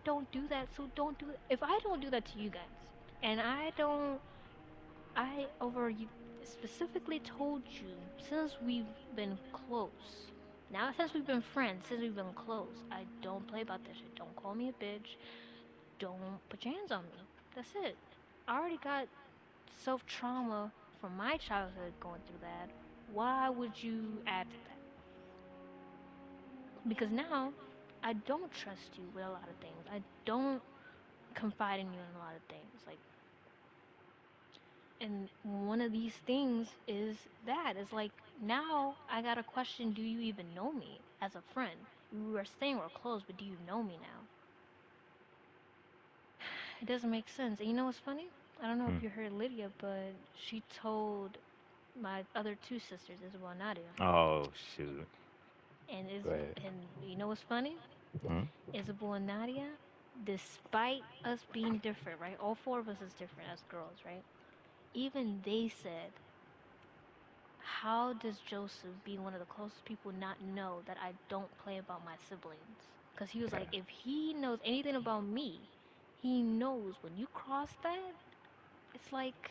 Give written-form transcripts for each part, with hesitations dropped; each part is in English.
don't do that, so don't do it. If I don't do that to you guys, and I over you specifically told you since we've been close. Now since we've been friends, since we've been close, I don't play about that shit. Don't call me a bitch. Don't put your hands on me. That's it. I already got self trauma from my childhood going through that. Why would you add to that? Because now I don't trust you with a lot of things. I don't confide in you in a lot of things. Like, and one of these things is that it's like now I gotta question: do you even know me as a friend? We were saying we're close, but do you know me now? It doesn't make sense. And you know what's funny? I don't know Hmm. if you heard Lydia, but she told my other two sisters, Isabel and Nadia, Oh shoot. Go ahead. and you know what's funny? Hmm? Isabel and Nadia, despite us being different, right? All four of us is different as girls, right? Even they said, how does Joseph, being one of the closest people, not know that I don't play about my siblings? Because he was Yeah. like, if he knows anything about me, he knows when you cross that, it's like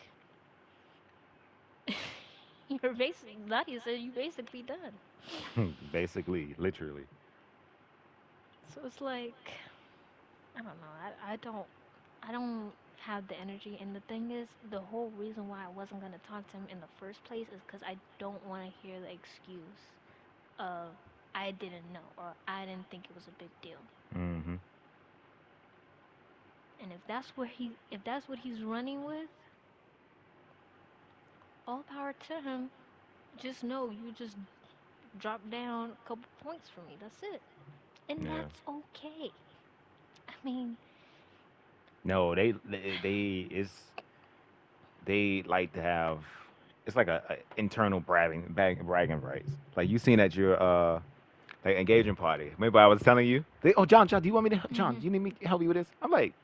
you're basically, Nadia said, you basically done. Basically, literally. So it's like, I don't know. I don't have the energy. And the thing is, the whole reason why I wasn't gonna talk to him in the first place is because I don't want to hear the excuse of I didn't know or I didn't think it was a big deal. Hmm. And if that's what he's running with, all power to him. Just know you just dropped down a couple points for me. That's it. And Yeah. that's okay. I mean, No, they is they like to have it's like a internal bragging rights. Like you seen at your like engagement party. Maybe I was telling you, oh John, do you want me to John? mhm, Do you need me to help you with this? I'm like,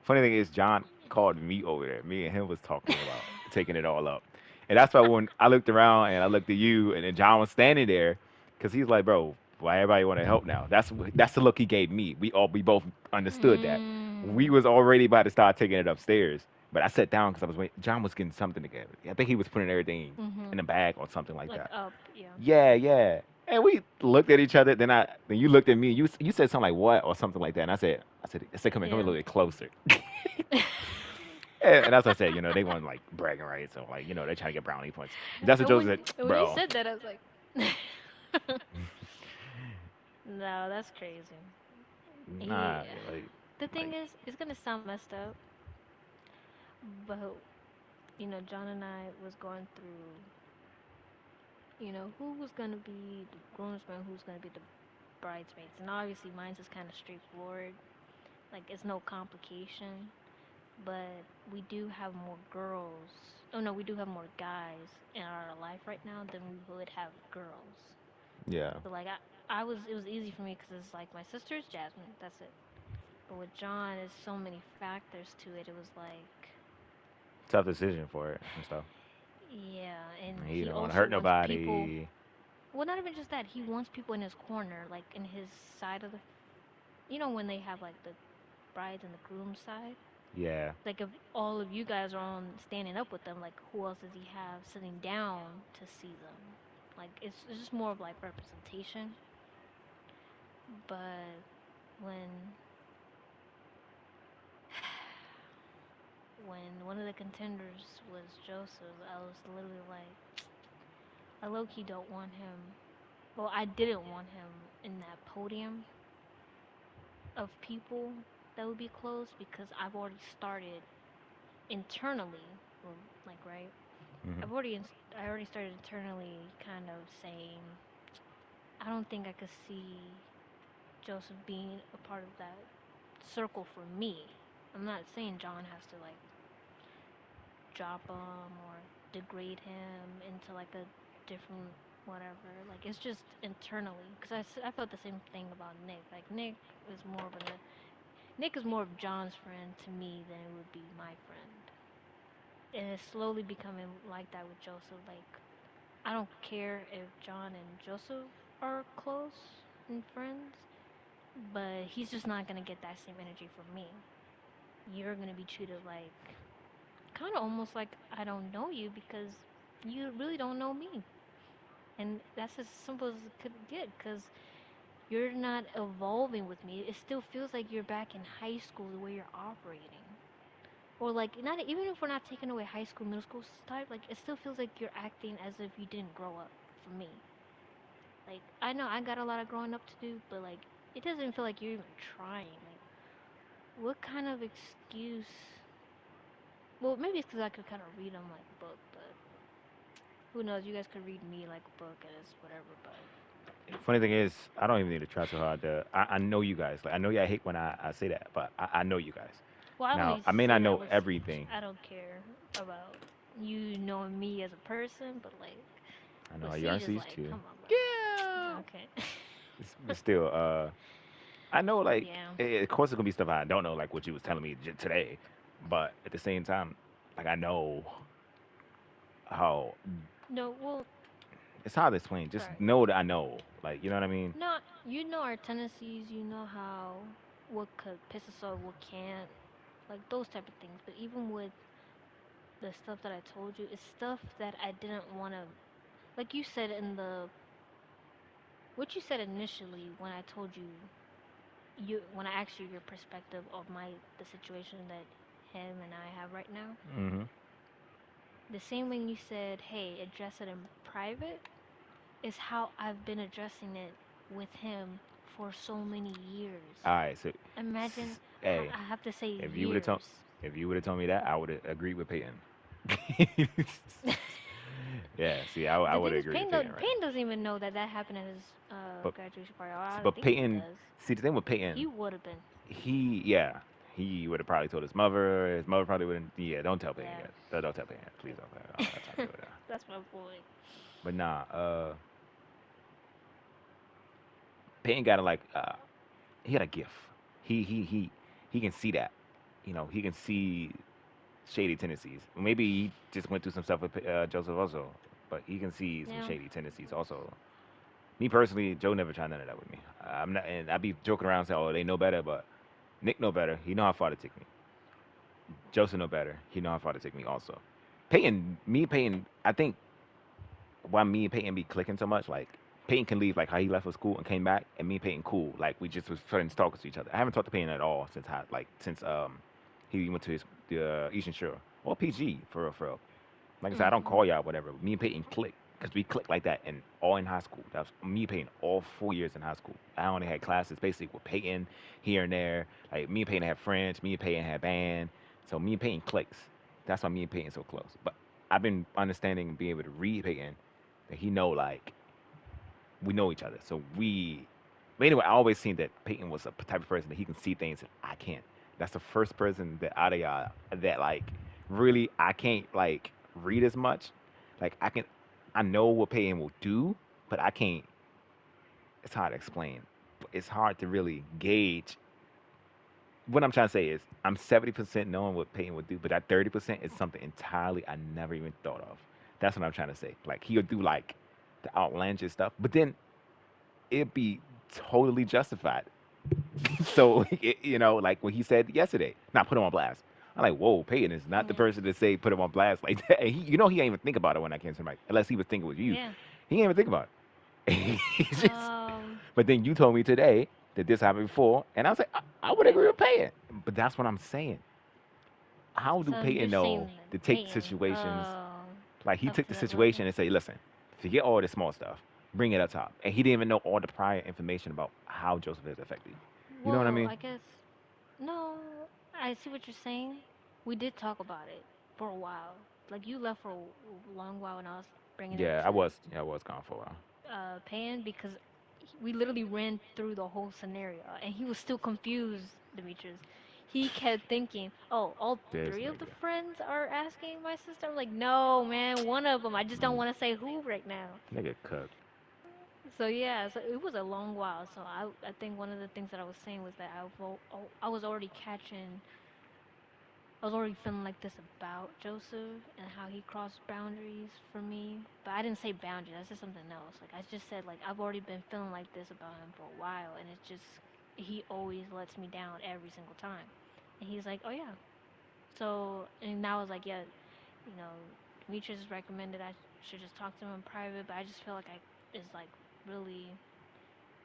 funny thing is John called me over there. Me and him was talking about taking it all up, and that's why when I looked around and I looked at you and then John was standing there, because he's like, bro, why everybody want to help now? That's the look he gave me. We both understood that. We mm, was already about to start taking it upstairs, but I sat down because I was waiting. John was getting something together. I think he was putting everything in mhm, a bag or something like like that. up, yeah. Yeah, yeah. And we looked at each other. Then you looked at me. You said something like what or something like that. And I said, come here, come a Yeah. little bit closer. And that's what I said. They want like bragging rights, so like they trying to get brownie points. That's what and Joe when said, when you bro. said that, I was like, no, that's crazy. Nah, He, the thing like is, it's gonna sound messed up, but John and I was going through, who was gonna be the groomsman, who's gonna be the bridesmaids, and obviously mine's is kind of straightforward. Like it's no complication, but we do have more girls. Oh no, we do have more guys in our life right now than we would have girls. yeah, So like it was easy for me because it's like my sister's Jasmine. That's it. But with John, there's so many factors to it. It was like, tough decision for it and stuff. yeah, and He he don't want to also hurt wants people. nobody. Well, not even just that. He wants people in his corner, like in his side of the. When they have like the brides and the groom side. Yeah, Like if all of you guys are on standing up with them, like who else does he have sitting down to see them? Like it's just more of like representation. But when when one of the contenders was Joseph, I was literally like, I low key don't want him. Well, I didn't want him in that podium of people that would be close because I've already started internally, well, like right. hmm I already started internally kind of saying I don't think I could see Joseph being a part of that circle for me. I'm not saying John has to like drop him or degrade him into like a different whatever. Like it's just internally because I felt the same thing about Nick. Like Nick is more of John's friend to me than it would be my friend. And it's slowly becoming like that with Joseph. Like I don't care if John and Joseph are close and friends. but he's just not gonna get that same energy from me. You're gonna be treated like kind of almost like I don't know you because you really don't know me. And that's as simple as it could get because you're not evolving with me. It still feels like you're back in high school the way you're operating. Or like not even if we're not taking away high school, middle school type, like it still feels like you're acting as if you didn't grow up for me. Like I know I got a lot of growing up to do, but like it doesn't feel like you're even trying. Like what kind of excuse? Well, maybe it's because I could kind of read them like a book, but who knows? You guys could read me like a book and it's whatever. But Funny thing is, I don't even need to try so hard. I know you guys. Like I know y'all hate when I say that, but I know you guys. well, I Now only I may say not that know with everything. I don't care about you knowing me as a person, but like I know with how you are Sage is sees like, too. come on, Yeah. bro. Okay. But still, I know like Yeah. of course it's gonna be stuff I don't know, like what you was telling me today. But at the same time, like I know how No, well, it's hard to explain. Just sorry. know that I know. Like you know what I mean? No, you know our tendencies. You know how what could piss us off, what can't, like those type of things. But even with the stuff that I told you, it's stuff that I didn't want to. Like you said in the what you said initially when I told you when I asked you your perspective of the situation that him and I have right now. Hmm. The same way you said, "Hey, address it in private," is how I've been addressing it with him for so many years. All right, so Imagine hey, I have to say if you would have told years. if you would have told me that, I would have agreed with Peyton. Yeah, see, I The would thing have is, agreed with Peyton right Payne doesn't even know that that happened at his But graduation party. I don't but think he Peyton, does. see the thing with Peyton, He would have been. he yeah, he would have probably told his mother. His mother probably wouldn't. Yeah, don't tell Peyton Yeah. yet. Don't tell Peyton yet. Please don't. I don't got time to deal with that. That's my boy. But nah, Peyton got a like he had a gift. He can see that. You know, he can see shady tendencies. Maybe he just went through some stuff with Joseph also, but he can see some Yeah. shady tendencies also. Me personally, Joe never tried none of that with me. I'm not, and I be joking around saying, "Oh, they know better," but Nick know better. He know how far to take me. Joseph know better. He know how far to take me also. Peyton, me and Peyton, I think why me and Peyton be clicking so much, like Peyton can leave like how he left for school and came back, and me and Peyton cool. Like we just was friends talking to each other. I haven't talked to Peyton at all since he went to his Eastern Shore or PG for real, for real. Like I said, I don't Mhm. call y'all whatever. Me and Peyton click because we click like that, and all in high school. That was me and Peyton all 4 years in high school. I only had classes basically with Peyton here and there. Like me and Peyton had friends. Me and Peyton had band. So me and Peyton clicks. That's why me and Peyton so close. But I've been understanding and being able to read Peyton that he know like we know each other. So we. But anyway, I always seen that Peyton was a type of person that he can see things that I can't. That's the first person that out of y'all that like really I can't like read as much. Like I know what Peyton will do, but I can't. It's hard to explain. It's hard to really gauge. What I'm trying to say is I'm 70% knowing what Peyton would do, but that 30% is something entirely I never even thought of. That's what I'm trying to say. Like he'll do like the outlandish stuff, but then it'd be totally justified. So like what he said yesterday, not put him on blast. I'm like, whoa, Peyton is not the Yeah. person to say put him on blast like that. And he didn't even think about it when I came to him, like, unless he was thinking it was you. Yeah. He didn't even think about it. He's just, Um. but then you told me today that this happened before, and I was like, I would agree with Peyton. But that's what I'm saying. How do So you're Peyton know saying that to take Peyton. situations like he Up took to the that situation level. and say, listen, forget all this small stuff, bring it up top, and he didn't even know all the prior information about how Joseph is affected. You know what I Well, mean? I guess no. I see what you're saying. We did talk about it for a while. Like you left for a long while, and I was bringing it Yeah, to I was gone for a while. Pan because we literally ran through the whole scenario, and he was still confused, Demetrius. He kept thinking, "Oh, all This three of the nigga. friends are asking my sister." I'm like, "No, man, one of them. I just don't Mm, want to say who right now." nigga cooked. So yeah, so it was a long while. So I think one of the things that I was saying was that I was already catching. I was already feeling like this about Joseph and how he crossed boundaries for me. But I didn't say boundaries. I said something else. Like I just said like I've already been feeling like this about him for a while, and he always lets me down every single time. And he's like, oh yeah. So, and I was like, yeah, you know, Demetrius recommended I should just talk to him in private, but I just feel like it's like really,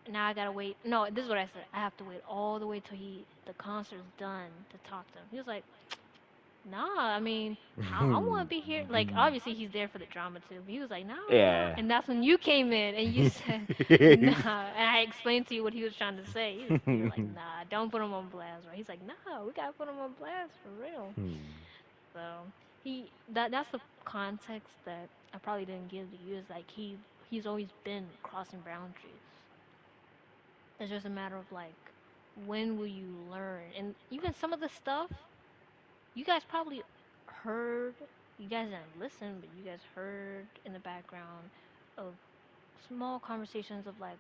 now I gotta wait. No, this is what I said. I have to wait all the way till the concert's done to talk to him. He was like, nah, I mean, I want to be here. Like, obviously, he's there for the drama too. But he was like, nah. Yeah. And that's when you came in and you said, nah. And I explained to you what he was trying to say. You're like, nah, don't put him on blast, right? He's like, nah, we gotta put him on blast for real. So that's the context that I probably didn't give to you. Is like he's always been crossing boundaries. It's just a matter of like, when will you learn? And even some of the stuff you guys probably heard, you guys didn't listen, but you guys heard in the background of small conversations of like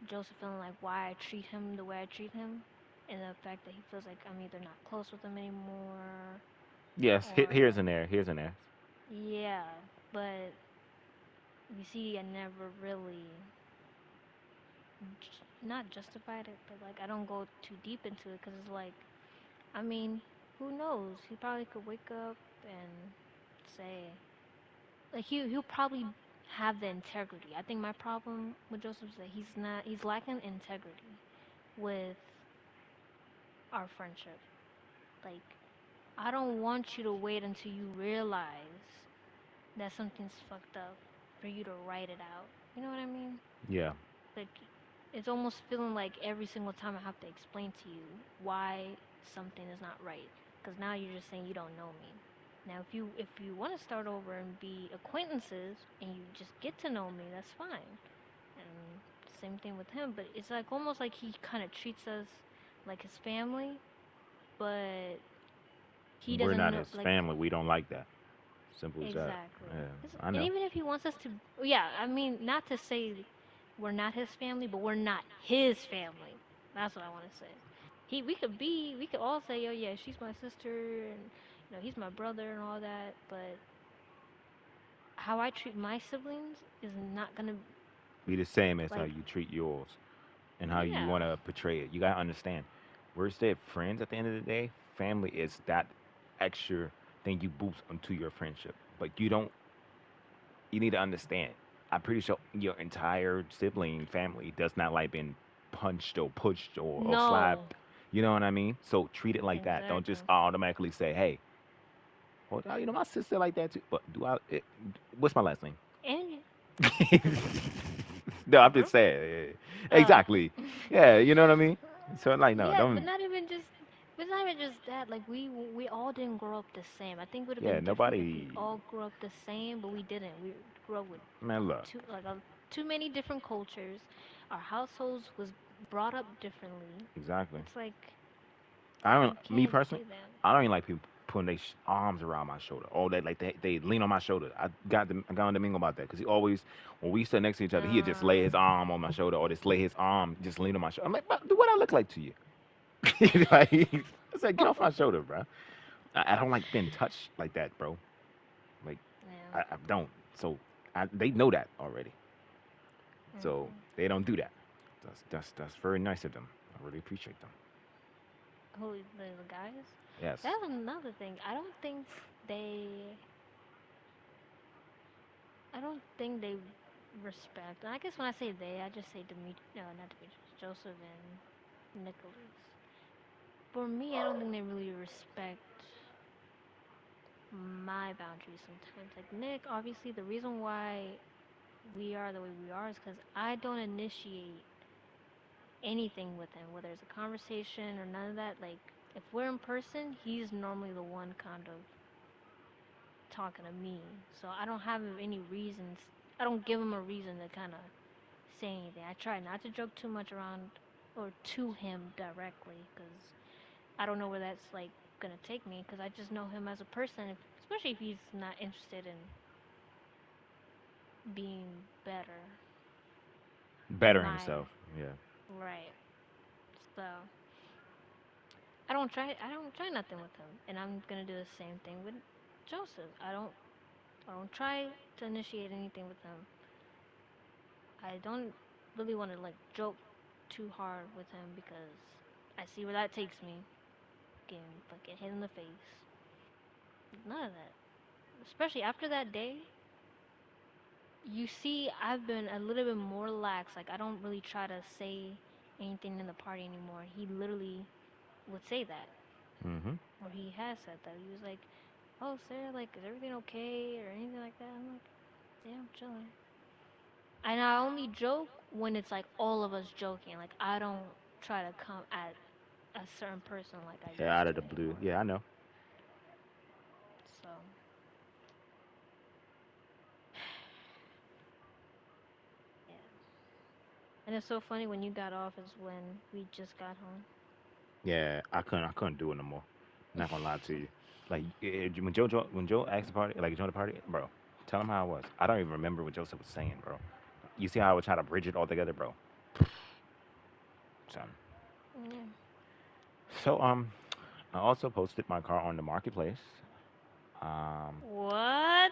Joseph feeling like why I treat him the way I treat him, and the fact that he feels like I'm either not close with him anymore, Yes, or here's an air. Here's an air. yeah, but you see, I never really not justified it, but like I don't go too deep into it because it's like, I mean, who knows? He probably could wake up and say, like he'll probably have the integrity. I think my problem with Joseph is that he's lacking integrity with our friendship. Like, I don't want you to wait until you realize that something's fucked up for you to write it out. You know what I mean? Yeah. Like, it's almost feeling like every single time I have to explain to you why something is not right. Because now you're just saying you don't know me. Now, if you want to start over and be acquaintances and you just get to know me, that's fine. And same thing with him. But it's like almost like he kind of treats us like his family, but he We're doesn't not know. his Like, family. We don't like that. Simple as that. exactly. Yeah, I And know. even if he wants us to, yeah, I mean, not to say we're not his family, but we're not his family. That's what I want to say. We could all say, oh yeah, she's my sister, and he's my brother and all that. But how I treat my siblings is not gonna, Be the same as how like, you treat yours and how you yeah, want to portray it. You gotta understand. We're still friends at the end of the day. Family is that extra thing you boost onto your friendship. But you don't. You need to understand. I'm pretty sure your entire sibling family does not like being punched or pushed or no, slapped. You know what I mean? So treat it like that. Don't just exactly. automatically say, "Hey, well, my sister like that too." But what's my last name? And cause No, I'm just huh? saying. Uh, Exactly. Yeah, you know what I mean? So like, no, yeah, but don't. not even just. It's not even just that. Like we all didn't grow up the same. I think it would have Yeah, been different if we nobody. all grew up the same, but we didn't. We grew up with Man, look. too many different cultures. Our households was brought up differently. Exactly. It's like I don't. you Me can't personally, do that. I don't even like people putting their arms around my shoulder. Oh, they lean on my shoulder. I got on Domingo about that because he always, when we sit next to each other, he'd just lay Uh, his arm on my shoulder or just lay his arm, just lean on my shoulder. I'm like, "Bro, what I look like to you?" Like, I said, get off my shoulder, bro. I don't like being touched like that, bro. Like, yeah. I don't. So they know that already. So Mhm. they don't do that. That's very nice of them. I really appreciate them. Who the guys? Yes. That's another thing. They. I don't think they respect. And I guess when I say they, I just say no, not Demetrius, Joseph and Nicholas. For me, I don't think they really respect my boundaries sometimes. Like Nick, obviously, the reason why we are the way we are is because I don't initiate anything with him, whether it's a conversation or none of that. Like, if we're in person, he's normally the one kind of talking to me. So I don't have any reasons. I don't give him a reason to kind of say anything. I try not to joke too much around or to him directly because I don't know where that's like gonna take me because I just know him as a person, especially if he's not interested in being better in Better my himself. Yeah. right. So I don't try nothing with him, and I'm gonna do the same thing with Joseph. I don't try to initiate anything with him. I don't really want to like joke. too hard with him because I see where that takes me. Getting fucking hit in the face. None of that. Especially after that day, you see, I've been a little bit more lax. Like, I don't really try to say anything in the party anymore. He literally would say that, Mm-hmm. or he has said that. He was like, "Oh, Sarah, like, is everything okay?" or anything like that. I'm like, "Yeah, I'm chilling." And I only joke when it's like all of us joking. Like, I don't try to come at a certain person like I Yeah, out used of to the blue. anymore. Yeah, I know. So, yeah. And it's so funny when you got off is when we just got home. Yeah, I couldn't do it no more. Not gonna lie to you. Like when Joe asked the party, like joined the party, bro. Tell him how I was. I don't even remember what Joseph was saying, bro. You see how I would try to bridge it all together, bro. Son. Yeah. So I also posted my car on the marketplace. Um, What?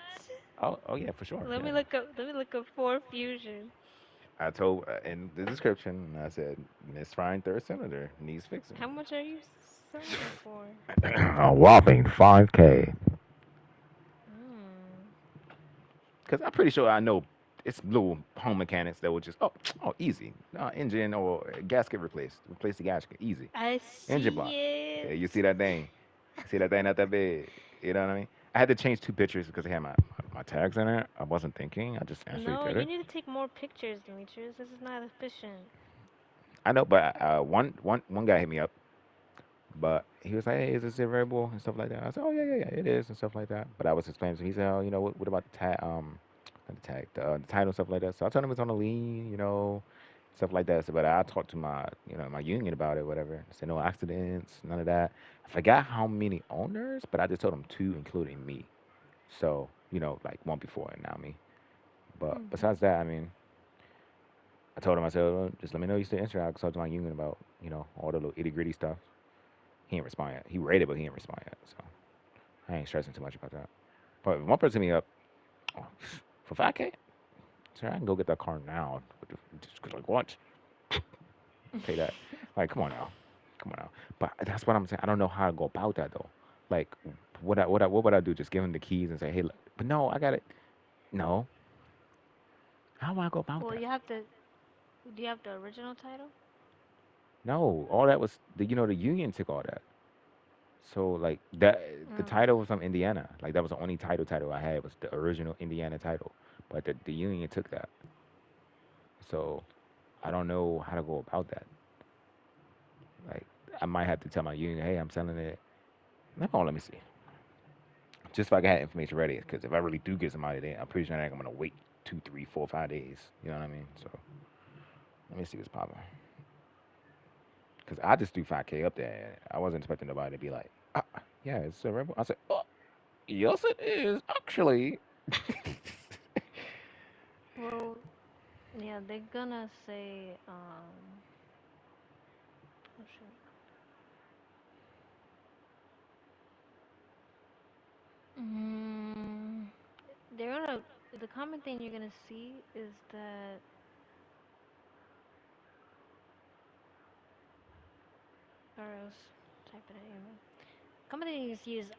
oh yeah, for sure. Let Yeah, me look up. Let me look up Ford Fusion. I told in the description. I said Miss Fine Third Senator needs fixing. How much are you selling it for? A whopping 5K. Hmm. Because I'm pretty sure I know it's little home mechanics that will just oh easy engine or gasket replace the gasket easy I engine block. see Yeah, it. you see that thing not that big. You know what I mean? I had to change two pictures because they had my tags in it. I wasn't thinking. I just actually No, did you it. need to take more pictures, Demetrius. This is not efficient. I know, but one guy hit me up, but he was like, "Hey, is this a variable and stuff like that?" I said, "Oh yeah, it is and stuff like that." But I was explaining to him. He said, "Oh, what about the tag, not the tag, the title and stuff like that?" So I told him it's on the lien, stuff like that. So, but I talked to my union about it, whatever. I said no accidents, none of that. I forgot how many owners, but I just told him two, including me. So, like one before and now me. But Hmm. besides that, I mean, I told him, I said, well, just let me know you still interested. I can talk to my union about, all the little itty gritty stuff. He ain't respond yet. He read it, but he ain't respond yet. So I ain't stressing too much about that. But if one person hit me up oh, for 5K, sir, I can go get that car now. Just 'cause, like, what? Pay that. Like, come on now. Come on now. But that's what I'm saying. I don't know how to go about that, though. Like, what would I do? Just give him the keys and say, hey, look. But no, I got it. No. How do I go about Well, that? you have to. Do you have the original title? No, all that was the union took all that. So like that the title Okay. was from Indiana. Like that was the only title I had was the original Indiana title. But the union took that. So I don't know how to go about that. Like I might have to tell my union, hey, I'm selling it. Let me see. Just so I can have information ready. Because if I really do get somebody there, I'm pretty sure I'm gonna wait 2, 3, 4, 5 days. You know what I mean? So let me see what's popping. Because I just threw 5K up there. I wasn't expecting nobody to be like, yeah, it's a rebel. I said, oh, yes, it is actually. Well, yeah, they're gonna say, oh shit. Mm, they're gonna. The common thing you're gonna see is that. Sorry, I was typing an email. Common thing you see is,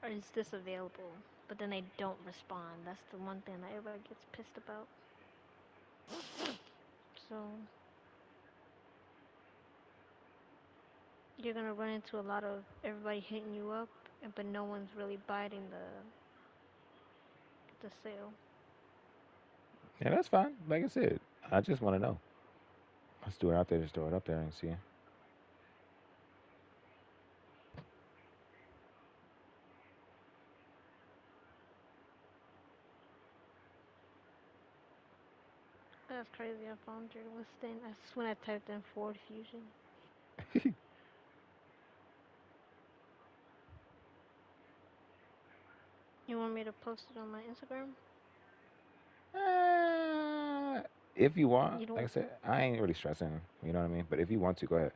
is this available? But then they don't respond. That's the one thing that everybody gets pissed about. So you're gonna run into a lot of everybody hitting you up, but no one's really biting the sale. Yeah, that's fine. Like I said, I just want to know. Let's do it out there. Just throw it up there and see. That's crazy. I found your listing. That's when I typed in Ford Fusion. You want me to post it on my Instagram? uh, if you want, You like I don't. said, I ain't really stressing. You know what I mean? But if you want to, go ahead.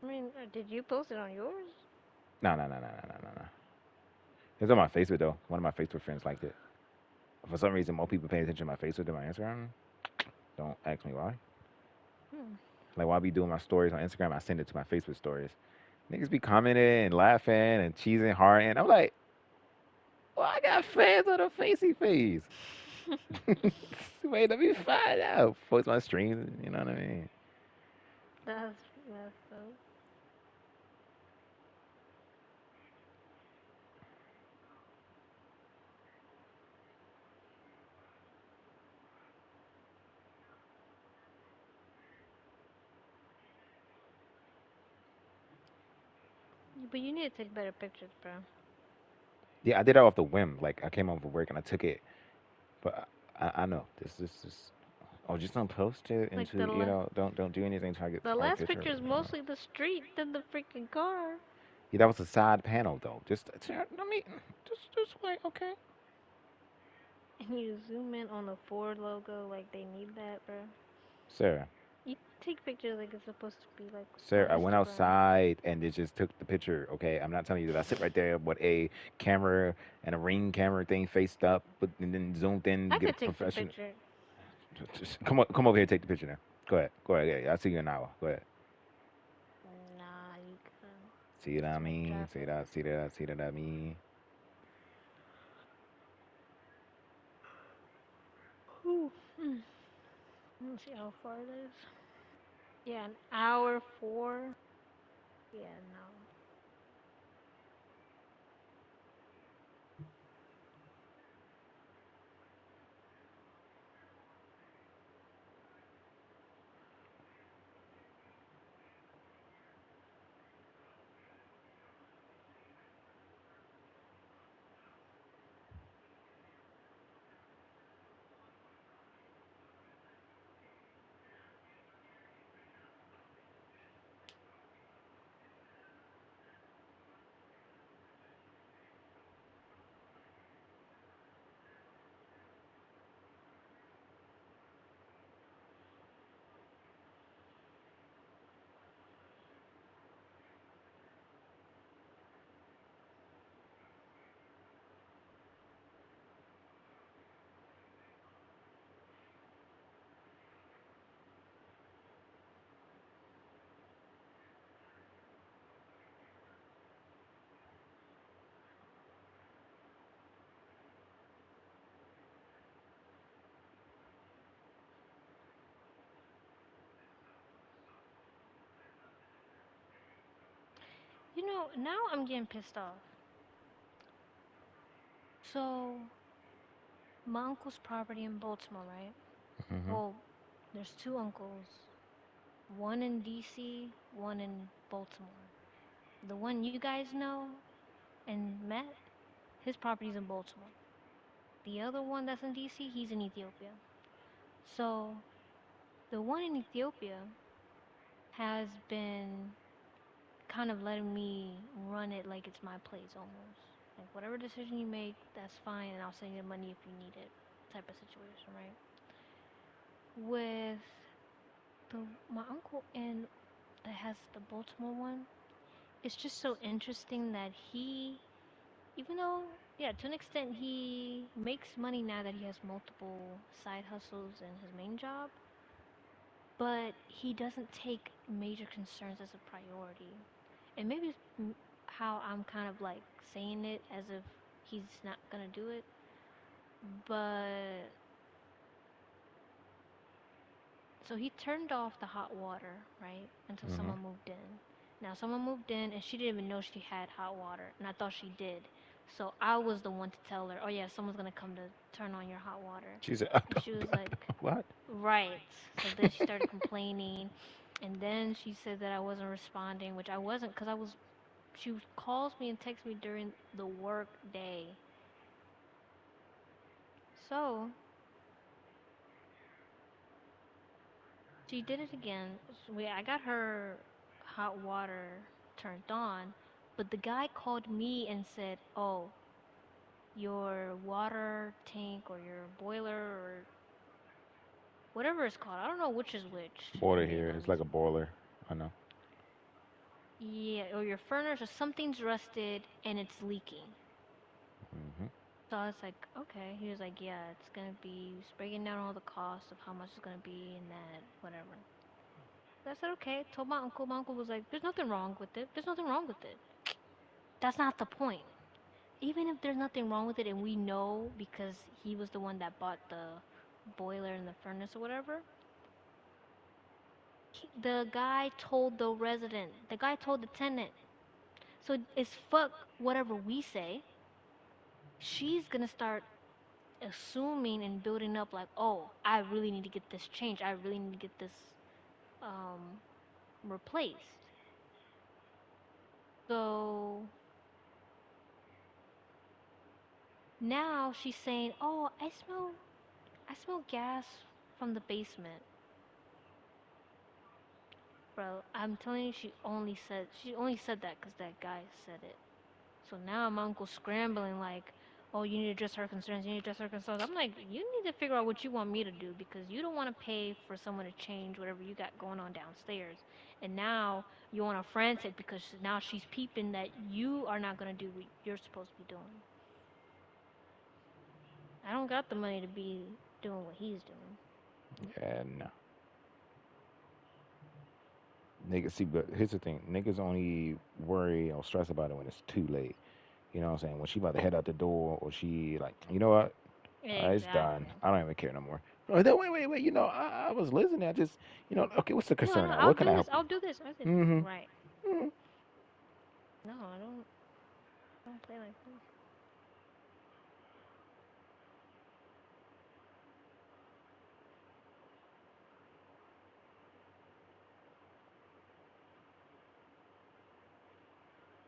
I mean, did you post it on yours? No, no, no, no, no, no, no, no. It's on my Facebook though. One of my Facebook friends liked it. For some reason, more people pay attention to my Facebook than my Instagram. Don't ask me why. Hmm. Like while I be doing my stories on Instagram, I send it to my Facebook stories. Niggas be commenting and laughing and cheesing hard, and I'm like, well, I got fans on a facey face. Wait, let me find out. Post my streams, you know what I mean? That's dope. But you need to take better pictures, bro. Yeah, I did that off the whim. Like I came home from work and I took it, but I know this. Oh, just don't post it Like into don't do anything try to get the our last picture. picture is mostly the street than the freaking car. Yeah, that was a side panel though. I mean, just wait, okay, And you zoom in on the Ford logo like they need that, bro. Sarah. You take pictures like it's supposed to be like on Sir, I went Instagram. outside and it just took the picture. Okay, I'm not telling you that I sit right there with a camera and a ring camera thing faced up, but and then zoomed in, I get a could take the professional. picture. Just come over here, take the picture now. Go ahead. Yeah, I'll see you in an hour. Go ahead. Nah, you can. See what It's I too much mean? traffic. See that I mean? Ooh. Mm. Let me see how far it is. Yeah, an hour four. Yeah, no. You know, now I'm getting pissed off. So, my uncle's property in Baltimore, right? Hmm. Well, there's two uncles, one in DC, one in Baltimore. The one you guys know and met, his property's in Baltimore. The other one that's in DC, he's in Ethiopia. So, the one in Ethiopia has been kind of letting me run it like it's my place almost. Like, whatever decision you make, that's fine, and I'll send you the money if you need it, type of situation, right? With my uncle in that has the Baltimore one, it's just so interesting that even though, yeah, to an extent, he makes money now that he has multiple side hustles and his main job, but he doesn't take major concerns as a priority. And maybe it's how I'm kind of like saying it as if he's not gonna do it, but so he turned off the hot water, right? Until Hmm. someone moved in. Now someone moved in and she didn't even know she had hot water, and I thought she did. So I was the one to tell her, "Oh yeah, someone's gonna come to turn on your hot water." She said, And she was like, "What?" "Right." So then she started complaining, and then she said that I wasn't responding, which I wasn't, cause I was. She calls me and texts me during the work day. So she did it again. I got her hot water turned on, but the guy called me and said, "Oh, your water tank or your boiler or whatever it's called. I don't know which is which, to Water be here. It's honest. like a boiler. I know. Yeah, or your furnace or something's rusted and it's leaking." Hmm. So I was like, okay. He was like, yeah, it's gonna be just breaking down all the costs of how much it's gonna be and that, whatever. I said, okay. Told my uncle. My uncle was like, there's nothing wrong with it. There's nothing wrong with it. That's not the point. Even if there's nothing wrong with it and we know because he was the one that bought the boiler and the furnace or whatever, the guy told the resident, the guy told the tenant. So it's fuck whatever we say. She's gonna start assuming and building up like, oh, I really need to get this changed. I really need to get this um replaced. So now she's saying, oh, I smell gas from the basement. Bro, I'm telling you, she only said that because that guy said it. So now my uncle's scrambling like, oh, you need to address her concerns. You need to address her concerns. I'm like, you need to figure out what you want me to do because you don't want to pay for someone to change whatever you got going on downstairs. And now you want to frantic because now she's peeping that you are not gonna do what you're supposed to be doing. I don't got the money to be doing what he's doing. And niggas see, but here's the thing: niggas only worry or stress about it when it's too late. You know what I'm saying? When she about to head out the door, or she like, you know what? It's done. Exactly. I don't even care no more. Oh, wait. You know, I was listening. I just, okay. What's the No, concern no, now? I'll What can do I this. help you? I'll do this. I said, Mm-hmm. right. Mm-hmm. No, I don't play like this.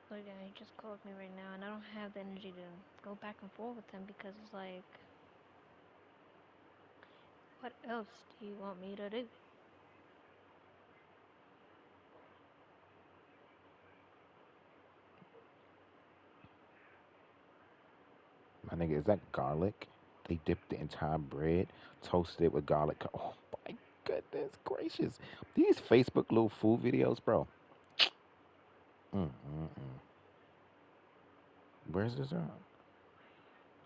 So yeah, he just called me right now, and I don't have the energy to go back and forth with him because it's like, what else do you want me to do? My nigga, is that garlic? They dipped the entire bread, toasted it with garlic. Oh my goodness gracious! These Facebook little food videos, bro. Mm-mm-mm. Where's this at?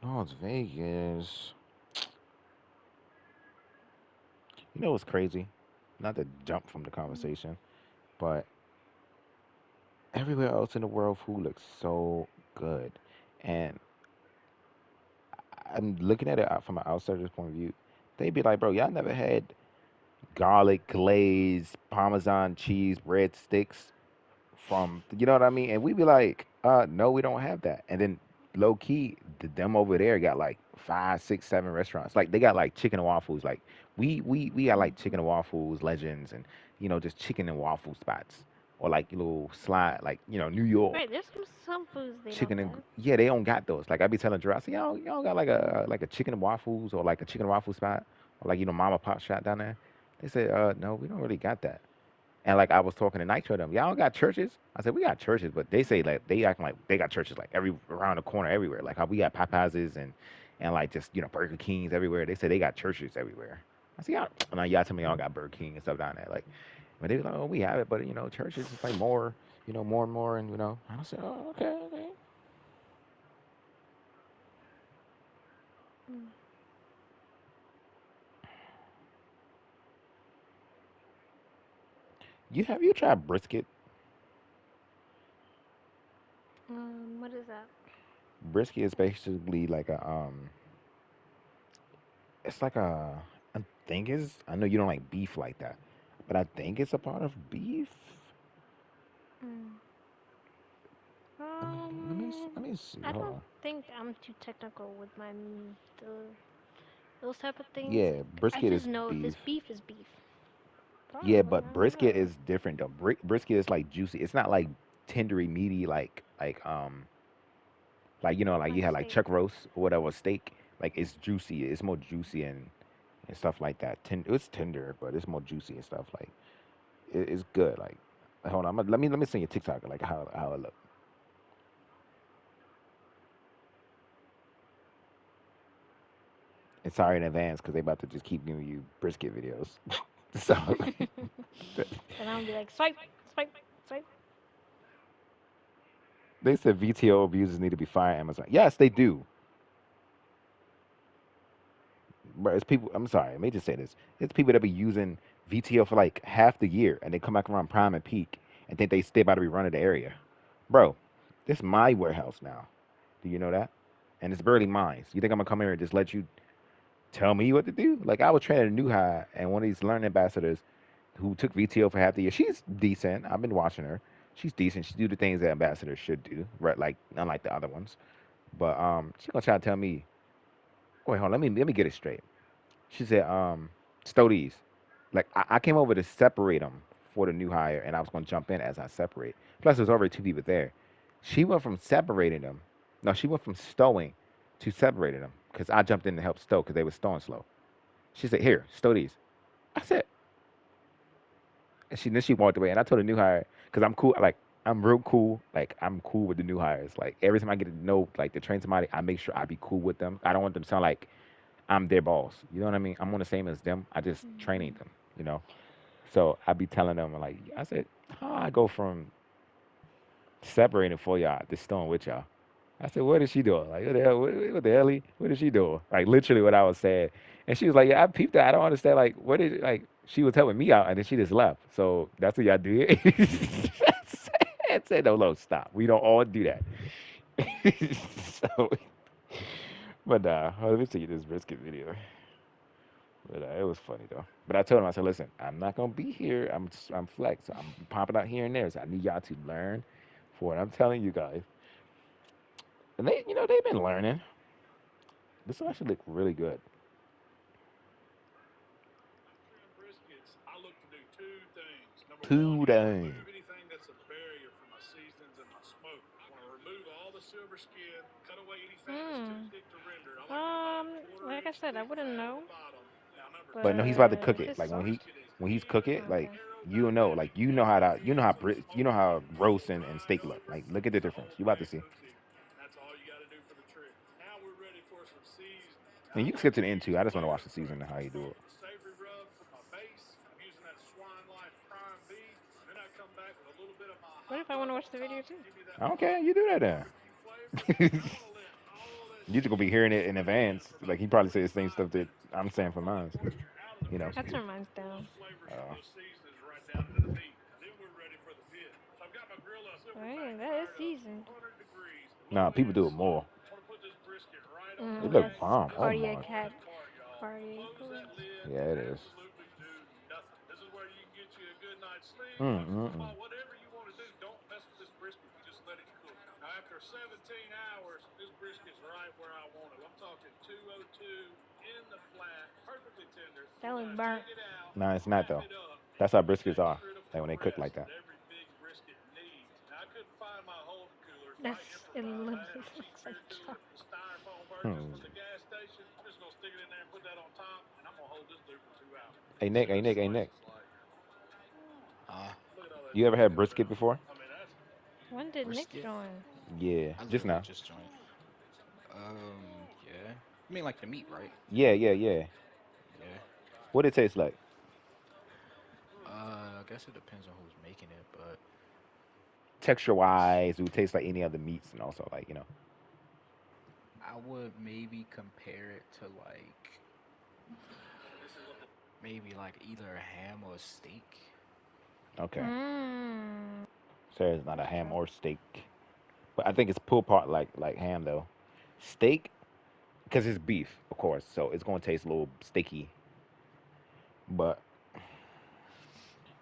Oh, it's Vegas. You know what's crazy? Not to jump from the Mm. conversation, but everywhere else in the world, food looks so good. And I'm looking at it from an outsider's point of view. They'd be like, bro, y'all never had garlic glazed Parmesan cheese breadsticks from, you know what I mean? And we'd be like, no, we don't have that. And then low key, them over there got like five, six, seven restaurants. Like they got like chicken and waffles. Like we got like chicken Mhm. and waffles legends, and just chicken and waffle spots, or like little slide, like New York Right, there's some foods they don't chicken and got. yeah, they don't got those. Like I be telling Jurassic, y'all got like a chicken and waffles, or like a chicken and waffle spot, or like mama pop shop down there. They said, no, we don't really got that. And like I was talking to Nitro them, y'all got churches. I said we got churches, but they say like they acting like they got churches like every around the corner everywhere. Like how we got Popeyes and like just Burger Kings everywhere. They say they got churches everywhere. I see y'all. Now y'all tell me y'all got Burger King and stuff down there. Like, but they was like, oh, we have it, but churches is like more, more and more, and I said, oh, okay, okay. Mm. You tried brisket? What is that? Brisket is basically like it's like I think it's, I know you don't like beef like that, but I think it's a part of beef. Mm. Let me let me Um, let me see. I Hold don't on. think I'm too technical with those type of things. Yeah, I brisket just is know if it's beef. beef, it's beef. Yeah, Probably, but I don't brisket know. is different though. Brisket is like juicy. It's not like tendery, meaty like like you Like had like steak. chuck roast or whatever steak. Like it's juicy. It's more juicy and stuff like that. It's tender, but it's more juicy and stuff. Like it's good. Like hold on, let me send you a TikTok like how it look. And sorry in advance because they about to just keep giving you brisket videos. So And I'll be like, swipe, swipe, swipe. they said VTO abusers need to be fired. Amazon. Yes, they do. But it's people. I'm sorry. Let me just say this. It's people that be using VTO for like half the year, and they come back around prime and peak, and think they stay about to be running the area. Bro, this is my warehouse now. Do you know that? And it's barely mine. So you think I'm gonna come here and just let you tell me what to do? Like I was training a new high, and one of these learning ambassadors who took VTO for half the year. She's decent. I've been watching her. She's decent. She do the things that ambassadors should do, right? Like unlike the other ones. But she gonna try to tell me. Wait, hold on. Let me get it straight. She said, Stoties. Like I came over to separate them for the new hire, and I was gonna jump in as I separate. Plus, there's already two people there. She went from separating them. No, she went from stowing to separating them because I jumped in to help stow because they were stowing slow. She said, "Here, stow these." I said, and then she walked away, and I told the new hire because I'm cool. Like I'm real cool. Like I'm cool with the new hires. Like every time I get to know, like to train somebody, I make sure I be cool with them. I don't want them to sound like I'm their boss. You know what I mean? I'm on the same as them. I just training Mhm. them. You know. So I be telling them like I said, how I go from separating for y'all to stone with y'all. I said, what is she doing? Like, what the hell? What the hell? What is she doing? Like, literally what I was saying. And she was like, yeah, I peeped that. I don't understand. Like, what is like? She was helping me out, and then she just left. So that's what y'all do. I said, no, no, stop. We don't all do that. So, but let me see this brisket video. But it was funny though. But I told him, I said, listen, I'm not gonna be here. I'm flex. So I'm popping out here and there. So I need y'all to learn for what I'm telling you guys. And they've been learning. This actually look really good. Two things. Hmm. Like I said, I wouldn't know, But no, he's about to but cook if it. it's Like when soft, he's cook it, like okay. you know how to, you know how roast and steak look. Like look at the difference. You about to see. And you can skip to the end too. I just want to watch the season and how you do it. What if I want to watch the video too? I don't care. You do that then. You just gonna be hearing it in advance. Like he probably said the same stuff that I'm saying for mine. You know. I turn mine down. Uh, Right, that is seasoned. nah, people do it more. It look That's bomb. Oh cardiac my. cat, cardiac arrest. Yeah, it is. Mm-mm-mm. That look burnt. Nah, it's not though. That's how briskets are. Like when they cook like that. That's it. Literally looks like chalk. Hmm. Hey Nick, hey Nick, hey Nick. Uh, You ever had brisket before? When did Nick Brisket. join? Yeah, I just literally now. just joined. Yeah. I mean, like the meat, right? Yeah, yeah, yeah. Yeah. What it tastes like? I guess it depends on who's making it, but Texture it's. wise, it would taste like any other meats, and also like I would maybe compare it to like maybe like either a ham or a steak. Okay. Mmm. So it's not a ham Okay. or steak, but I think it's pulled part like ham though. Steak, because it's beef, of course, so it's gonna taste a little steaky. But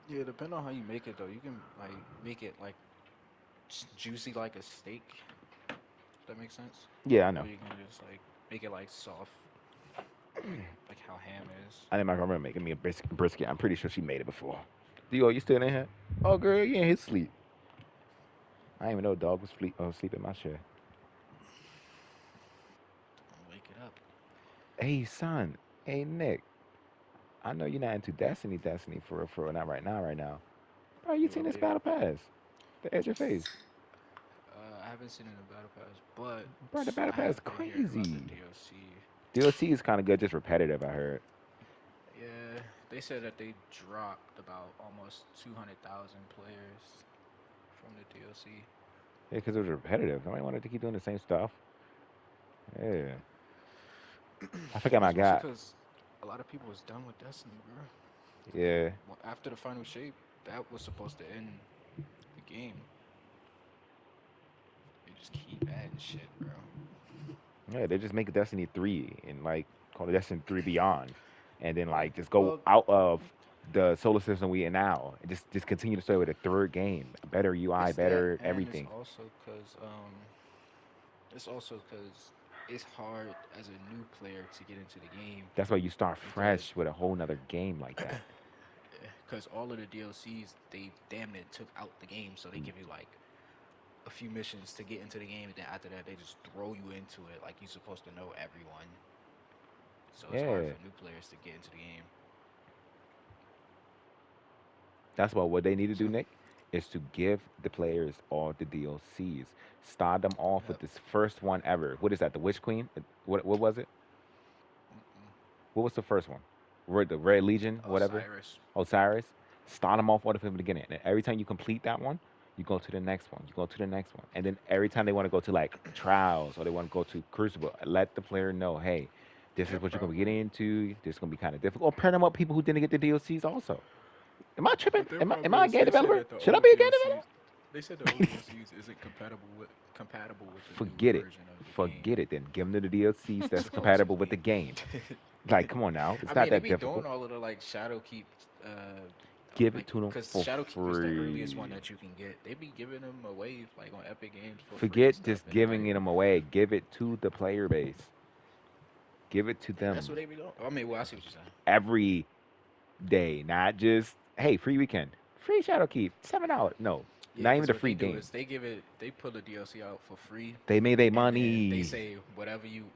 Yeah, depending on how you make it though, you can like make it like juicy like a steak. If that makes sense. yeah, I Or know. you can just like make it like soft, like how ham is. I think my grandma making me a brisket. I'm pretty sure she made it before. Yo, you still in here? Oh, girl, you in his sleep. I didn't even know dog was sleep in my chair. Don't wake it up. Hey, son. Hey, Nick. I know you're not into Destiny for real, not right now, right now. Bro, you New seen this update. battle pass? The edge of face. I haven't seen it in the battle pass, but Bro, the battle I pass have been hearing about the crazy. DLC. DLC is kind of good, just repetitive, I heard. Yeah, they said that they dropped about almost 200,000 players from the DLC. Yeah, because it was repetitive. Nobody wanted to keep doing the same stuff. Yeah. I forgot my Especially guy. because a lot of people was done with Destiny, bro. Yeah, After the final shape, that was supposed to end the game. They just keep adding shit, bro. yeah. They just make Destiny 3 and like call it Destiny 3 Beyond, and then Yeah. like just go Well, out of the solar system we in now, and just continue to stay with a third game, better UI, it's that, better and everything. it's also cause it's hard as a new player to get into the game That's why you start because fresh with a whole nother game like that. because all of the DLCs they damn near took out the game, so they Mm. give you like a few missions to get into the game, and then after that they just throw you into it like you're supposed to know everyone. So it's hard Yeah, for new players to get into the game. that's what they need to do, So, Nick, is to give the players all the DLCs. Start them off with yep. this first one ever. What is that? The Witch Queen? What was it? Mm-mm. What was the first one? The Red Legion, whatever. Osiris. Osiris. Start them off order from the beginning. And every time you complete that one, you go to the next one. You go to the next one. And then every time they want to go to like trials or they want to go to Crucible, let the player know, hey, this is Their what you're gonna be getting problem, into. This is gonna be kind of difficult. Or pair them up with people who didn't get the DLCs also. Am I tripping? but their Am problem I a is game they said developer? that the Should I old be a game DLCs, they said the old developer? DLCs isn't compatible with the new Forget it. version of the game. Forget it then. Give them the DLCs that's compatible with the Supposedly. game. Like, come on now. I It's not mean, they that be doing difficult. all of the like Shadowkeep, uh, Give it like to them because for Shadowkeep is the earliest one free. that you can get. They be giving them away like on Epic Games for free and Forget stuff, just and then giving like, them away. Give it to the player base. Give it to yeah, that's them what they be doing. I mean, well, I see what you're saying. every day, not just hey, free weekend, free Shadow Keep, $7. No, Yeah, not even because the what free they do game. is they put a DLC out for free, They made their and then they money, say whatever you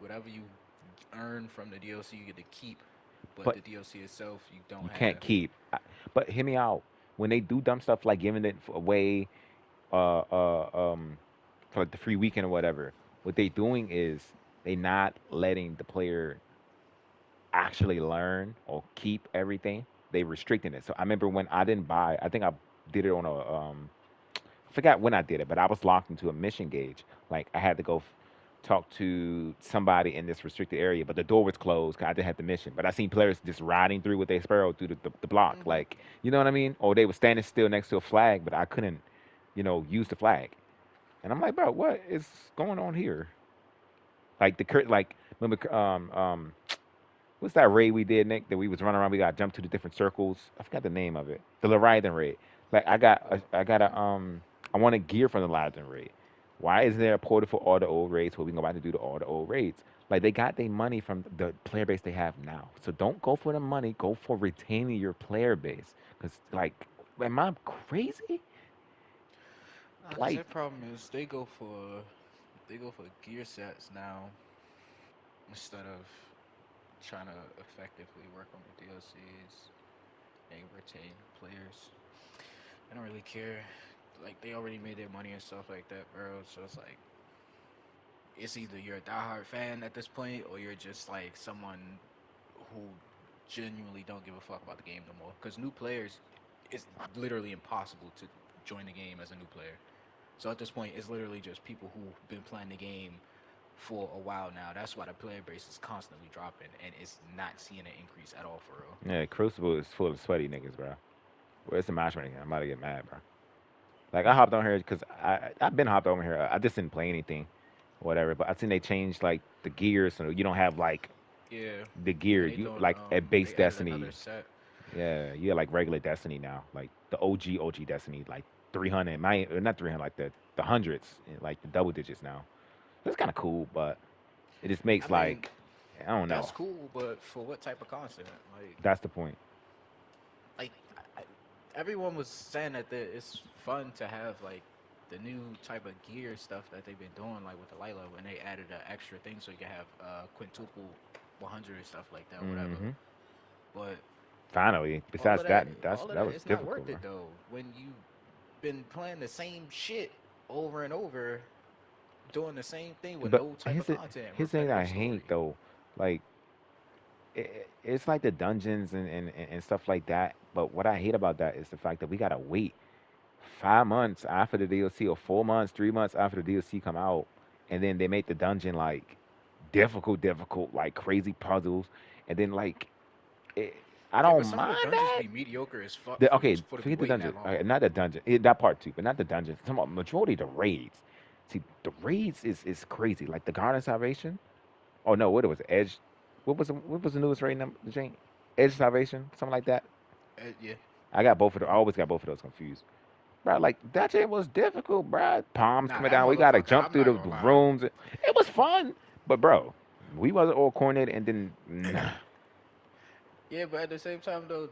earn from the DLC you get to keep, but but the DLC itself you don't you can't have. keep. But hear me out. When they do dumb stuff like giving it away, uh, uh, um, for like the free weekend or whatever, what they doing is they not letting the player actually learn or keep everything. They restricting it. So I remember when I didn't buy, I think I did it on a I forgot when I did it, but I was locked into a mission gauge. Like I had to go talk to somebody in this restricted area, but the door was closed 'cause I didn't have the mission. But I seen players just riding through with their sparrow through the block, Hmm. like you know what I mean? Or they were standing still next to a flag, but I couldn't, use the flag. And I'm like, bro, what is going on here? Like the curt, like remember, what's that raid we did, Nick? That we was running around. We got jumped to the different circles. I forgot the name of it. The Leviathan raid. Like Oh, I got a I want to gear from the Leviathan raid. Why isn't there a portal for all the old raids where we can go back to do all the old raids? Like they got their money from the player base they have now. So don't go for the money. Go for retaining your player base. Cause like, am I crazy? because Like, their problem is they go for gear sets now instead of trying to effectively work on the DLCs and retain players. They don't really care. Like they already made their money and stuff like that, bro. So it's like it's either you're a diehard fan at this point or you're just like someone who genuinely don't give a fuck about the game no more. Because new players, it's literally impossible to join the game as a new player. So at this point, it's literally just people who've been playing the game for a while now. That's why the player base is constantly dropping and it's not seeing an increase at all for real. yeah, Crucible is full of sweaty niggas, bro. Where's the matchmaking? I'm about to get mad, bro. Like I hopped on here because I've been hopped over here. I just didn't play anything, whatever. But I seen they changed like the gears, so you don't have like Yeah, the yeah, gear. they You doing like at base they added another Destiny. set. Yeah, you have like regular Destiny now, like the OG Destiny, like 300. My not 300, like the hundreds, like the double digits now. That's kind of cool, but it just I makes mean, like I don't know. that's cool, but for what type of content? That's the point. Like everyone was saying that it's fun to have like the new type of gear stuff that they've been doing, like with the light level, and they added an extra thing so you can have quintuple 100 and stuff like that, whatever. Hmm. But Finally, besides that, all of that that, was it's not difficult, worth bro. it though. When you've been playing the same shit over and over, doing the same thing with But no type of content, here's the thing I repetitive hate story. though, like it's like the dungeons and stuff like that. But what I hate about that is the fact that we gotta wait 5 months after the DLC or 4 months, 3 months after the DLC come out, and then they make the dungeon like difficult, like crazy puzzles, and then like it. I Yeah, but don't some of the mind dungeons that. be mediocre as fuck Okay, for to be forget the waiting dungeon. that long. Okay, not the dungeon. That part too, but not the dungeons. Some majority of the raids. See, the raids is crazy. Like the Garden of Salvation. Oh no, what it was Edge. What was the newest raid number? Jane? Edge Salvation, something like that. Yeah, I got both of them. I always got both of those confused. Bro, like that shit was difficult, bro. Palms nah, coming that down. We gotta motherfucker. jump I'm through not the gonna lie. rooms. It was fun, but bro, we wasn't all coordinated and then nah. Yeah, but at the same time though,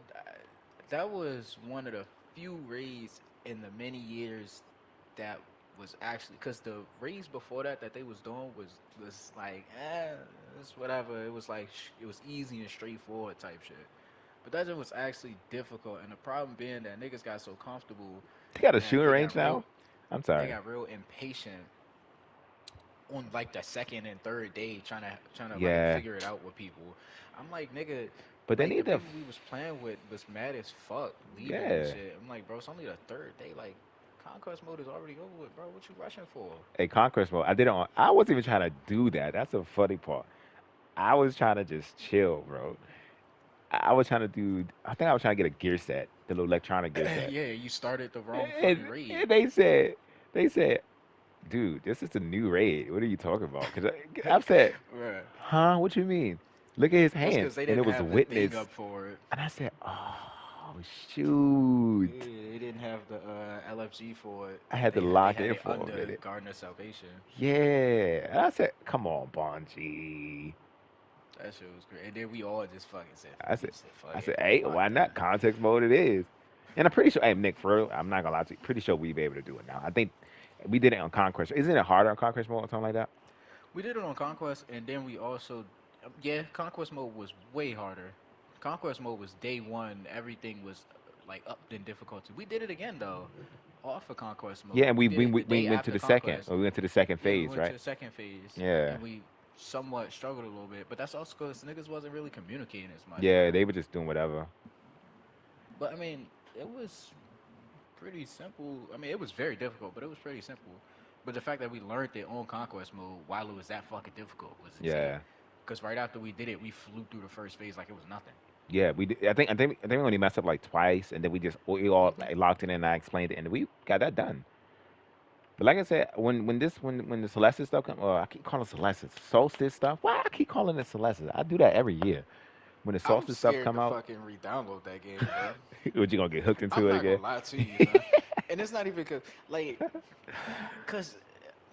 that was one of the few raids in the many years that was actually because the raids before that they was doing was like it's whatever. It was like it was easy and straightforward type shit. But that shit was actually difficult, and the problem being that niggas got so comfortable They got a that shooting range now. I'm they sorry. got real impatient on like the second and third day trying to like Yeah, figure it out with people. I'm like, nigga, but they like the need to. people we was playing with was mad as fuck leaving and Yeah. shit. I'm like, bro, it's only the third day. Like, conquest mode is already over with, bro. What you rushing for? A conquest mode. I did it on. I wasn't even trying to do that. That's the funny part. I was trying to just chill, bro. I was trying to do. I think I was trying to get a gear set, the little electronic gear set. Yeah, you started the wrong fucking And raid. they said, dude, this is a new raid. What are you talking about? Because I've said, Bruh. huh? What you mean? Look at his That's hands, because they and it didn't was have the thing witness. up for it. And I said, oh shoot. Yeah, they didn't have the LFG for it. I had to They lock had in it for a under minute. Garden of Salvation. Yeah. And I said, come on, Bungie. That shit was great. And then we all just fucking said, I we said, said, fuck I it, said, we hey, why locked not? in. Context mode it is. And I'm pretty sure, hey, Nick, for real, I'm not gonna lie to you. Pretty sure we'd be able to do it now. I think we did it on Conquest. Isn't it harder on Conquest mode or something like that? We did it on Conquest, and then we also, yeah, Conquest mode was way harder. Conquest mode was day one. Everything was like upped in difficulty. We did it again though, off of Conquest Yeah, mode. and We did it the we day went to after the second. Conquest. We went to the second Yeah, we phase, went to right? the second phase, Yeah. and we somewhat struggled a little bit, but that's also because niggas wasn't really communicating as much, Yeah, bro. they were just doing whatever. But I mean, it was pretty simple. I mean, it was very difficult, but it was pretty simple. But the fact that we learned it on Conquest mode while it was that fucking difficult was insane. Yeah. Because right after we did it, we flew through the first phase like it was nothing. Yeah, we did, I think we only messed up like twice, and then we all Hmm. like, locked in and I explained it, and we got that done. But like I said, when the Celeste stuff come, I keep calling it Celeste Solstice stuff. Why I keep calling it Celeste? I do that every year. When the I'm Solstice stuff scared come to out, fucking re-download that game, bro. what you gonna get hooked into I'm it not again? gonna lie to you, son. And it's not even because, like, cause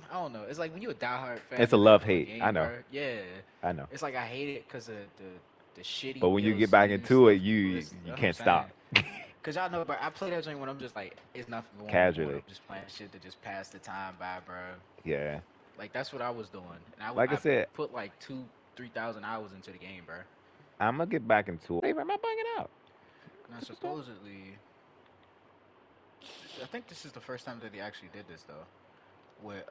I don't know. It's like when you're a diehard It's fan a love of a hate. I game, know, bro. Yeah, I know. it's like I hate it because of the But shitty when you get back DLC and into it, stuff. you That's what I'm can't stop. saying. Cause y'all know, bro. I play that game when I'm just like, it's nothing going on. Casually. I'm just playing shit to just pass the time by, bro. Yeah. Like that's what I was doing, and Like I I said, put like 2-3 thousand hours into the game, bro. I'm gonna get back into it. Hey, am I banging out? Now What's that? supposedly, I think this is the first time that they actually did this though, with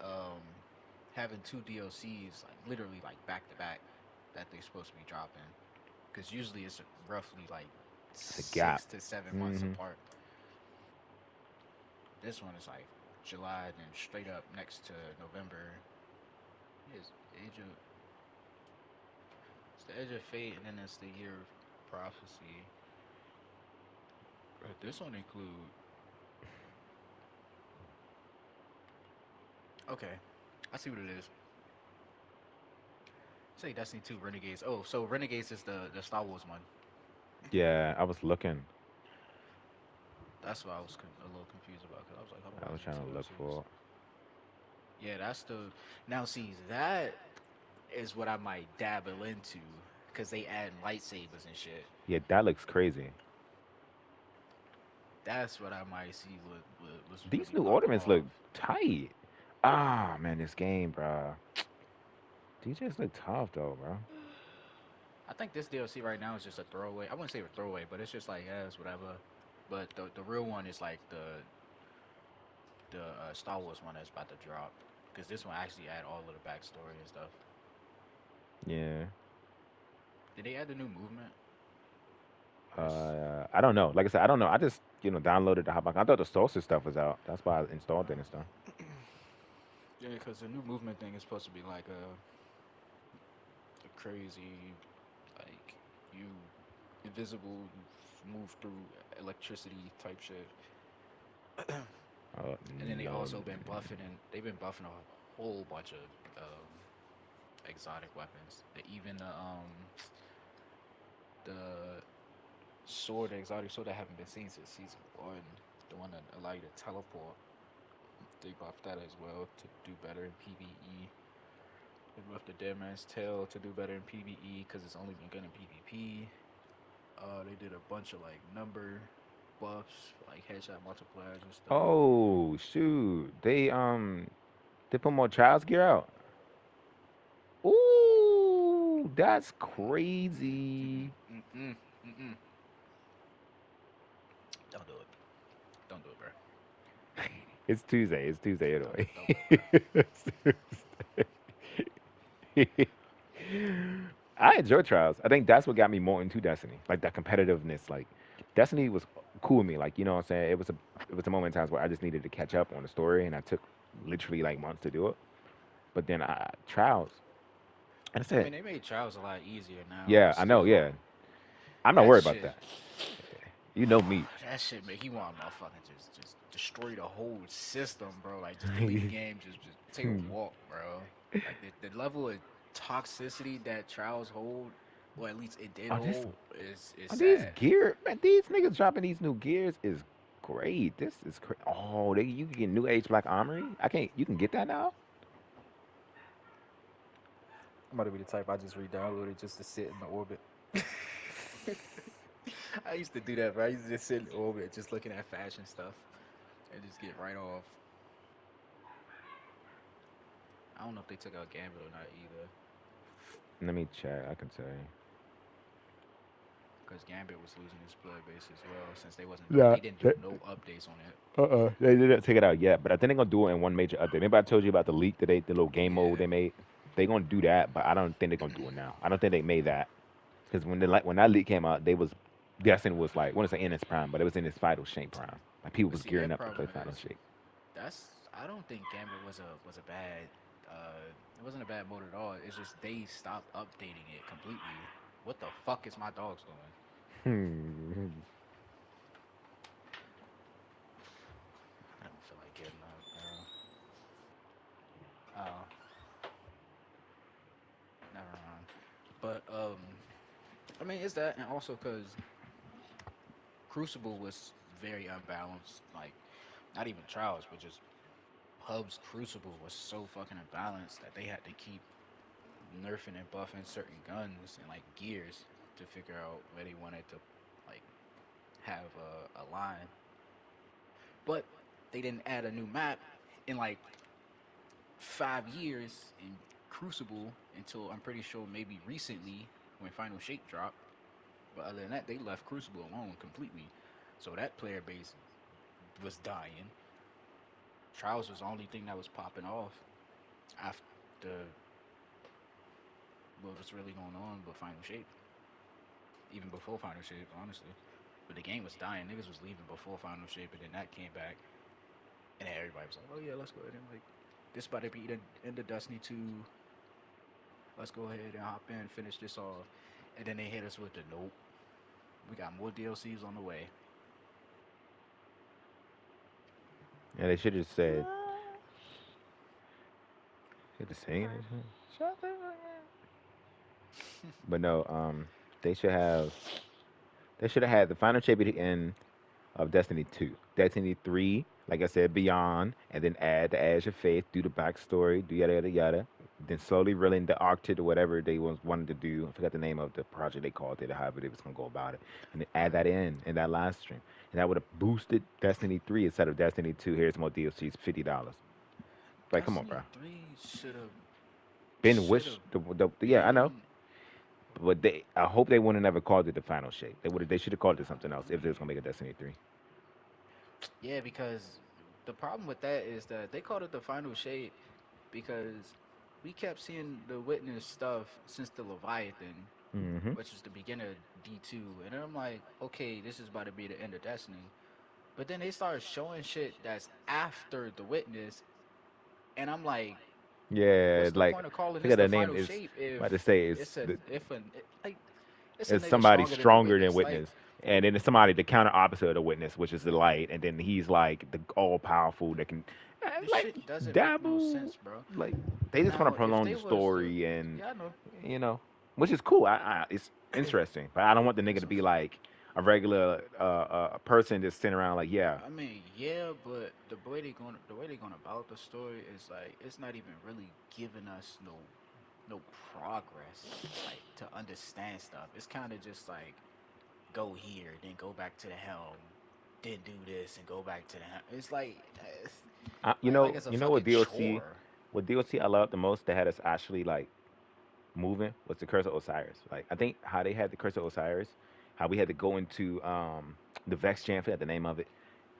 having two DLCs like literally like back to back that they're supposed to be dropping. Because usually it's roughly like It's a gap. 6 to 7 months Hmm. apart. This one is like July, then straight up next to November is Age of it's the Edge of Fate, and then it's the Year of Prophecy. This one include okay, I see what it is. Say Destiny 2 Renegades. Oh, so Renegades is the Star Wars one. Yeah, I was looking. That's what I was a little confused about because I was like, hold on, I why was is there trying two to look LCs? for. Yeah, that's the now see that is what I might dabble into because they add lightsabers and shit. Yeah, that looks crazy. That's what I might see was These really new popping ornaments look off. tight. Ah, man, this game, bro. These just look tough though, bro. I think this DLC right now is just a throwaway. I wouldn't say a throwaway, but it's just like yeah, it's whatever. But the real one is like the Star Wars one that's about to drop because this one actually add all of the backstory and stuff. Yeah. Did they add the new movement? Or is I don't know. Like I said, I don't know. I just downloaded the Hotbox. I thought the Solstice stuff was out. That's why I installed it and stuff. yeah, because the new movement thing is supposed to be like a crazy like you. invisible. You move through electricity type shit. Oh And then they no. also been buffing and they've been buffing a whole bunch of exotic weapons. Even the sword, the exotic sword that haven't been seen since season one, the one that allow you to teleport. They buffed that as well to do better in PvE. They buffed the Dead Man's Tail to do better in PvE because it's only been good in PvP. They did a bunch of like number buffs, like headshot multipliers and stuff. Oh shoot. They put more Trials gear out. Ooh, that's crazy. Mm-mm, mm-mm, mm-mm. Don't do it. Don't do it, bro. It's Tuesday. It's Tuesday Don't do it, bro. anyway. I enjoy Trials. I think that's what got me more into Destiny. Like that competitiveness. Like Destiny was cool with me. Like, you know what I'm saying? It was a moment in times where I just needed to catch up on the story and I took literally like months to do it. But then Trials. And I I said, mean, they made trials a lot easier now, yeah, but I know, still, yeah. I'm not that worried about shit, that. You know me. that shit make you want to motherfucking just destroy the whole system, bro. Like just delete the game, just take a walk, bro. Like the level of toxicity that trials hold, or at least it did Oh, this hold, is oh, these sad. gear, man, these niggas dropping these new gears is great. This is oh, you can get new age black armory. I can't. You can get that now. I'm about to be the type I just re-downloaded just to sit in the orbit. I used to do that, bro. I used to just sit in the orbit, just looking at fashion stuff, and just get right off. I don't know if they took out Gambit or not either, Let me check. I can tell you. because Gambit was losing his player base as well, since Yeah, they didn't do no updates on it. they didn't take it out yet, but I think they're gonna do it in one major update. Remember I told you about the leak that the little game mode Yeah. they made. They gonna do that, but I don't think they're gonna do it now. I don't think they made that because when that leak came out, they was Destiny was like, I want to say in its prime, but it was in its final shape prime. Like people But was see, their gearing up to play problem final is shape. I don't think Gambit was a bad it wasn't a bad mode at all. It's just they stopped updating it completely. What the fuck is my dogs doing? Hmm. I don't feel like getting up, bro. Oh, never mind. But I mean, it's that, and also because Crucible was very unbalanced. Like, not even Trials, but just Pub's Crucible was so fucking imbalanced that they had to keep nerfing and buffing certain guns and like gears to figure out where they wanted to like have a line. But they didn't add a new map in like 5 years in Crucible until I'm pretty sure maybe recently when Final Shape dropped. But other than that, they left Crucible alone completely. So that player base was dying. Trials was the only thing that was popping off after what was really going on with Final Shape. Even before Final Shape, honestly. But the game was dying. Niggas was leaving before Final Shape, and then that came back, and then everybody was like, "Oh yeah, let's go ahead and like this about to be the end of Destiny 2. Let's go ahead and hop in, finish this off." And then they hit us with the nope. We got more DLCs on the way. Yeah, they should have said. Should have saying it. Shut the fuck up. But no, they should have. They should have had the final shape at the end of Destiny 2. Destiny 3, like I said, Beyond, and then add the Edge of Faith, do the backstory, do yada yada yada. Then slowly reeling the Arctic or whatever they was wanted to do. I forgot the name of the project they called it, or however they was gonna go about it. And then add that in that live stream. And that would have boosted Destiny 3 instead of Destiny 2. Here's more DLCs, $50. Like, come on, bro. Destiny 3 Been should wish have yeah, I know. been. But I hope they would have never called it the final shape. They should have called it something else if they was gonna make a Destiny 3. Yeah, because the problem with that is that they called it the final shape because we kept seeing the witness stuff since the Leviathan, Mm-hmm. which was the beginning of D2. And then I'm like, okay, this is about to be the end of Destiny. But then they started showing shit that's after the witness, and I'm like, Yeah, what's the like point of calling I this forget the the name final is shape about if to say is it's a the if an like It's a It's nigga somebody stronger than the stronger than witness. Like, witness, and then it's somebody the counter opposite of the witness, which is the light, and then he's like the all powerful that can, this like shit doesn't make no dabble, sense, bro. like they just want to Now, if prolong they the was to, story, and yeah, I know. you know, which is cool. It's interesting, but I don't want the nigga It's to a be like a regular person just sitting around like, yeah, I mean, yeah, but the way they going about the story is like it's not even really giving us no progress like to understand stuff. It's kind of just like go here, then go back to the helm, then do this and go back to the helm. It's like like it's a you know what fucking DLC, chore. what DLC I love the most that had us actually like moving was the Curse of Osiris. Like I think how they had the Curse of Osiris, how we had to go into the Vex Champ, I forgot the name of it.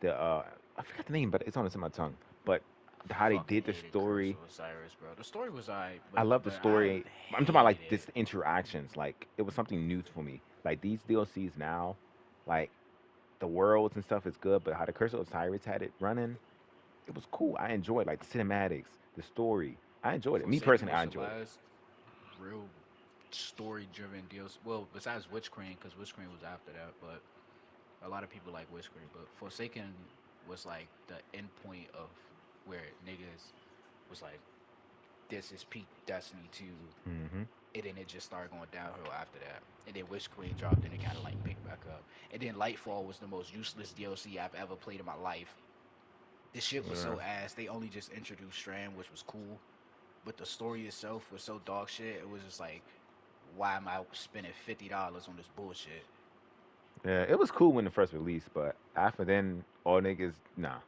The I forgot the name, but it's on the tip of my tongue. But how they Fucking did the hated Curse story, of Osiris, bro. The story was alright, I love the but I story. I'm talking about hated like it. this interactions. Like it was something new for me. Like these DLCs now, like the worlds and stuff is good, but how the Curse of Osiris had it running, it was cool. I enjoyed like the cinematics, the story. I enjoyed it. Me Forsaken personally, was I the enjoyed it. last real story-driven deals. Well, besides Witch Queen, because Witch Queen was after that, but a lot of people like Witch Queen. But Forsaken was like the end point of where niggas was like, this is peak Destiny 2, Hmm. and then it just started going downhill after that. And then Witch Queen dropped, and it kind of like picked back up. And then Lightfall was the most useless DLC I've ever played in my life. This shit was Yeah. so ass. They only just introduced Strand, which was cool, but the story itself was so dog shit. It was just like, why am I spending $50 on this bullshit? Yeah, it was cool when it first released, but after then, all niggas, nah.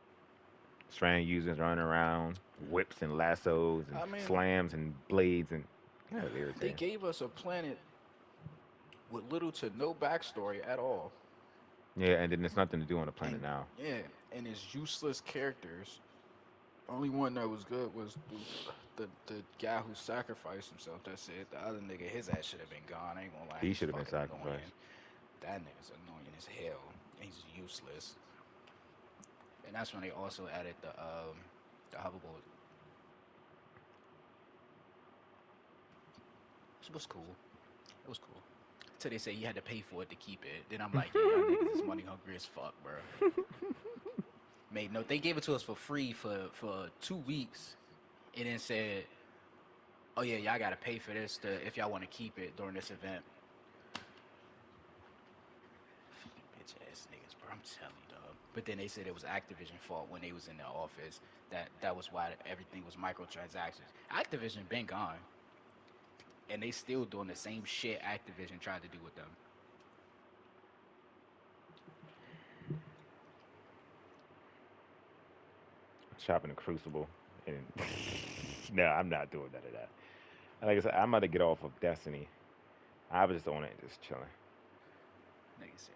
Strand users running around, whips and lassos and I mean, slams and blades and yeah, it's they irritating. gave us a planet with little to no backstory at all. Yeah, and then there's nothing to do on the planet And now. yeah, and it's useless characters. Only one that was good was the guy who sacrificed himself. That's it. The other nigga, his ass should have been gone. I ain't gonna lie, He he's should have been fucking sacrificed. annoying. That nigga's annoying as hell. He's useless. And that's when they also added the hoverboard. It was cool. It was cool. Till they say you had to pay for it to keep it. Then I'm like, yeah, y'all niggas is money hungry as fuck, bro. Made no, they gave it to us for free for 2 weeks, and then said, oh yeah, y'all gotta pay for this to if y'all want to keep it during this event. Fucking bitch ass niggas, bro. I'm telling you, dog. But then they said it was Activision fault when they was in the office. That was why everything was microtransactions. Activision been gone, and they still doing the same shit Activision tried to do with them. Shopping the Crucible, and no, I'm not doing none of that. Like I said, I'm about to get off of Destiny. I was just on it, just chilling. Niggas said,